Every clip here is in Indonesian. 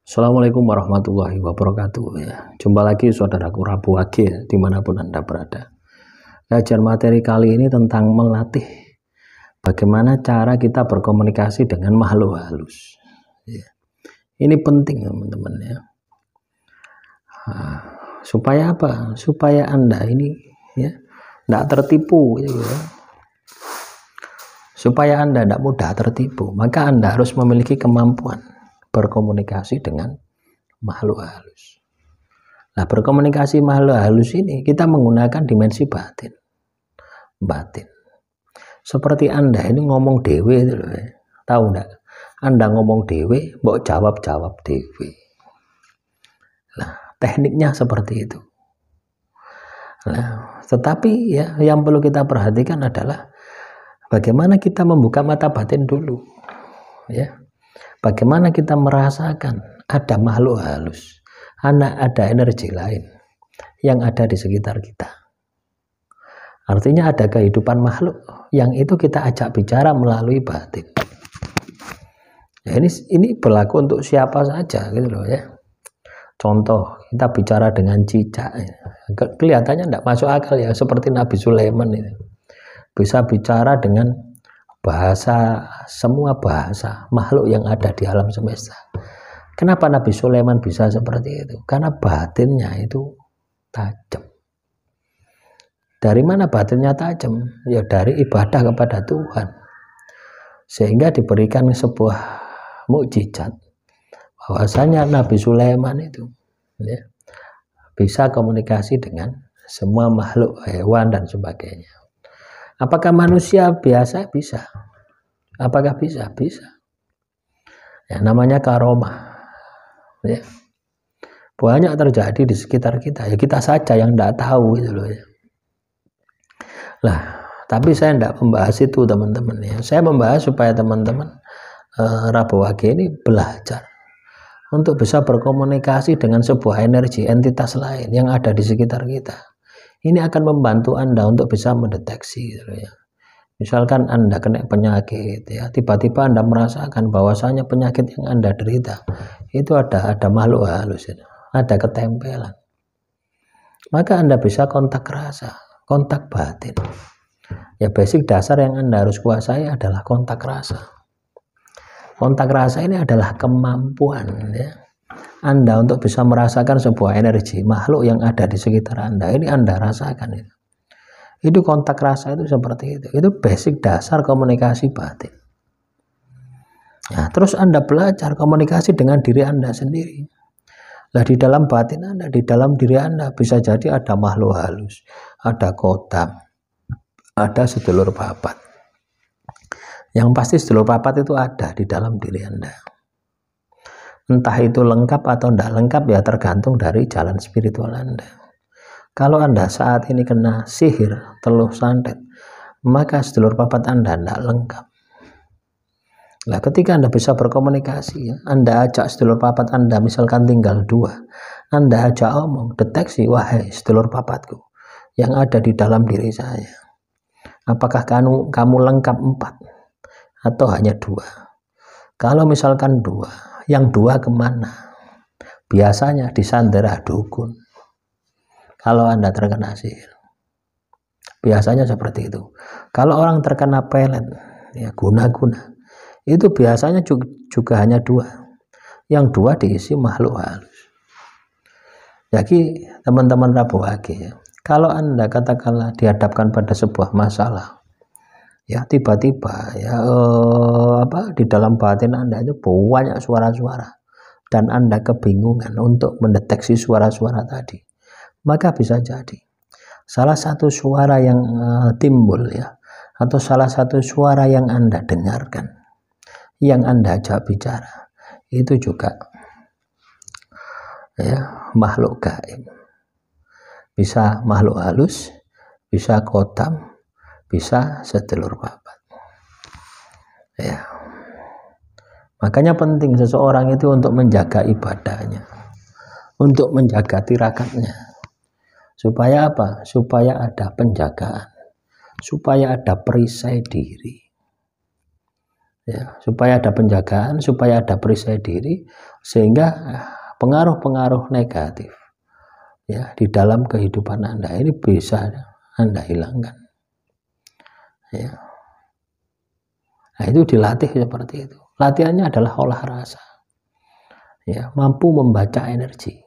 Assalamualaikum warahmatullahi wabarakatuh ya. Jumpa lagi saudaraku Rabu Wage ya, dimanapun Anda berada. Kajian materi kali ini tentang melatih bagaimana cara kita berkomunikasi dengan makhluk halus ya. Ini penting teman-teman ya. Supaya apa? Supaya Anda ini ya tidak tertipu ya. Supaya Anda tidak mudah tertipu, maka Anda harus memiliki kemampuan berkomunikasi dengan makhluk halus. Nah, berkomunikasi makhluk halus ini kita menggunakan dimensi batin. Seperti Anda ini ngomong dewe itu loh ya. Tahu enggak? Anda ngomong dewe, mbok jawab dewe. Nah, tekniknya seperti itu. Nah, tetapi ya yang perlu kita perhatikan adalah bagaimana kita membuka mata batin dulu. Ya. Bagaimana kita merasakan ada makhluk halus, ada energi lain yang ada di sekitar kita. Artinya ada kehidupan makhluk yang itu kita ajak bicara melalui batin. Ya, ini berlaku untuk siapa saja gitu loh ya. Contoh, kita bicara dengan cicak, kelihatannya tidak masuk akal ya, seperti Nabi Sulaiman ini bisa bicara dengan semua bahasa makhluk yang ada di alam semesta. Kenapa Nabi Sulaiman bisa seperti itu? Karena batinnya itu tajam. Dari mana batinnya tajam? Ya dari ibadah kepada Tuhan. Sehingga diberikan sebuah mukjizat bahwasanya Nabi Sulaiman itu ya, bisa komunikasi dengan semua makhluk, hewan dan sebagainya. Apakah manusia biasa? Bisa. Apakah bisa? Bisa. Ya, namanya karomah. Ya. Banyak terjadi di sekitar kita. Ya kita saja yang tidak tahu gitu loh ya. Lah, tapi saya tidak membahas itu teman-teman ya. Saya membahas supaya teman-teman Rabu Wage ini belajar untuk bisa berkomunikasi dengan sebuah energi entitas lain yang ada di sekitar kita. Ini akan membantu Anda untuk bisa mendeteksi gitu ya. Misalkan Anda kena penyakit ya, tiba-tiba Anda merasakan bahwasanya penyakit yang Anda derita itu ada makhluk halus ya, ada ketempelan. Maka Anda bisa kontak rasa, kontak batin. Ya basic dasar yang Anda harus kuasai adalah kontak rasa. Kontak rasa ini adalah kemampuan ya Anda untuk bisa merasakan sebuah energi makhluk yang ada di sekitar Anda. Ini Anda rasakan itu. Itu kontak rasa itu seperti itu. Itu basic dasar komunikasi batin. Nah, terus Anda belajar komunikasi dengan diri Anda sendiri. Nah, di dalam batin Anda, di dalam diri Anda bisa jadi ada makhluk halus, ada kodam, ada sedulur papat. Yang pasti sedulur papat itu ada di dalam diri Anda. Entah itu lengkap atau tidak lengkap ya tergantung dari jalan spiritual Anda. Kalau Anda saat ini kena sihir, teluh santet, maka sedulur papat Anda tidak lengkap. Nah, ketika Anda bisa berkomunikasi, Anda ajak sedulur papat Anda, misalkan tinggal 2, Anda ajak omong, deteksi, wahai sedulur papatku yang ada di dalam diri saya. Apakah kamu lengkap 4 atau hanya 2? Kalau misalkan 2, yang 2 kemana? Biasanya disandera dukun. Kalau Anda terkena sihir, biasanya seperti itu. Kalau orang terkena pelet, ya guna-guna, itu biasanya juga hanya 2. Yang 2 diisi makhluk halus. Jadi teman-teman Rabu Wage ya, kalau Anda katakanlah dihadapkan pada sebuah masalah, ya tiba-tiba ya di dalam batin Anda itu banyak suara-suara dan Anda kebingungan untuk mendeteksi suara-suara tadi. Maka bisa jadi salah satu suara yang timbul ya, atau salah satu suara yang Anda dengarkan, yang Anda ajak bicara, itu juga ya makhluk gaib. Bisa makhluk halus, bisa kodam, bisa sedulur papat. Ya. Makanya penting seseorang itu untuk menjaga ibadahnya, untuk menjaga tirakatnya. Supaya apa? Supaya ada penjagaan, supaya ada perisai diri. Ya, supaya ada penjagaan, supaya ada perisai diri, sehingga pengaruh-pengaruh negatif ya di dalam kehidupan Anda ini bisa Anda hilangkan ya. Nah, itu dilatih seperti itu. Latihannya adalah olah rasa ya, mampu membaca energi.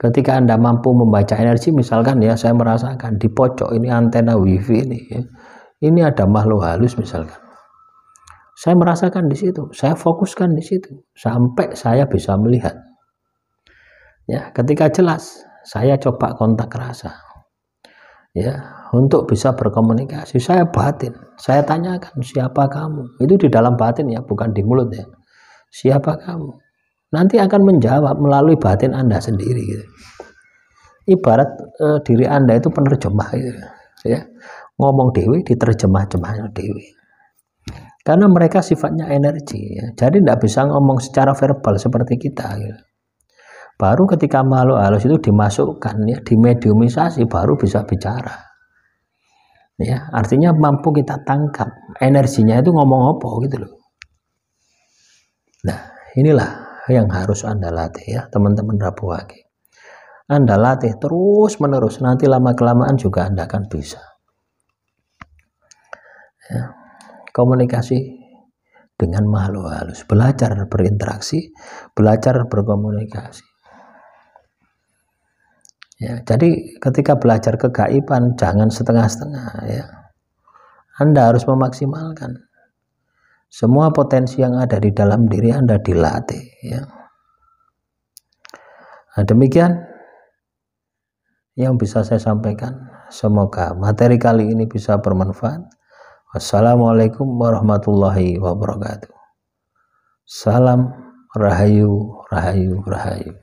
Ketika Anda mampu membaca energi, misalkan ya, saya merasakan di pojok ini antena wifi ini ya, ini ada makhluk halus misalkan, saya merasakan di situ, saya fokuskan di situ sampai saya bisa melihat ya. Ketika jelas, saya coba kontak rasa ya, untuk bisa berkomunikasi. Saya batin, saya tanyakan, siapa kamu? Itu di dalam batin ya, bukan di mulut ya. Siapa kamu? Nanti akan menjawab melalui batin Anda sendiri gitu. Ibarat diri Anda itu penerjemah gitu ya, ngomong dewi diterjemah-jemah dewi, karena mereka sifatnya energi ya. Jadi tidak bisa ngomong secara verbal seperti kita gitu. Baru ketika makhluk halus itu dimasukkan ya, dimediumisasi, baru bisa bicara ya. Artinya mampu kita tangkap energinya itu ngomong apa gitu loh. Nah, inilah yang harus Anda latih ya, teman-teman Rabu Wage. Anda latih terus menerus, nanti lama kelamaan juga Anda akan bisa ya. Komunikasi dengan makhluk halus, belajar berinteraksi, belajar berkomunikasi ya. Jadi ketika belajar kegaiban jangan setengah-setengah ya. Anda harus memaksimalkan semua potensi yang ada di dalam diri Anda, dilatih ya. Nah, demikian yang bisa saya sampaikan. Semoga materi kali ini bisa bermanfaat. Wassalamualaikum warahmatullahi wabarakatuh. Salam Rahayu, Rahayu, Rahayu.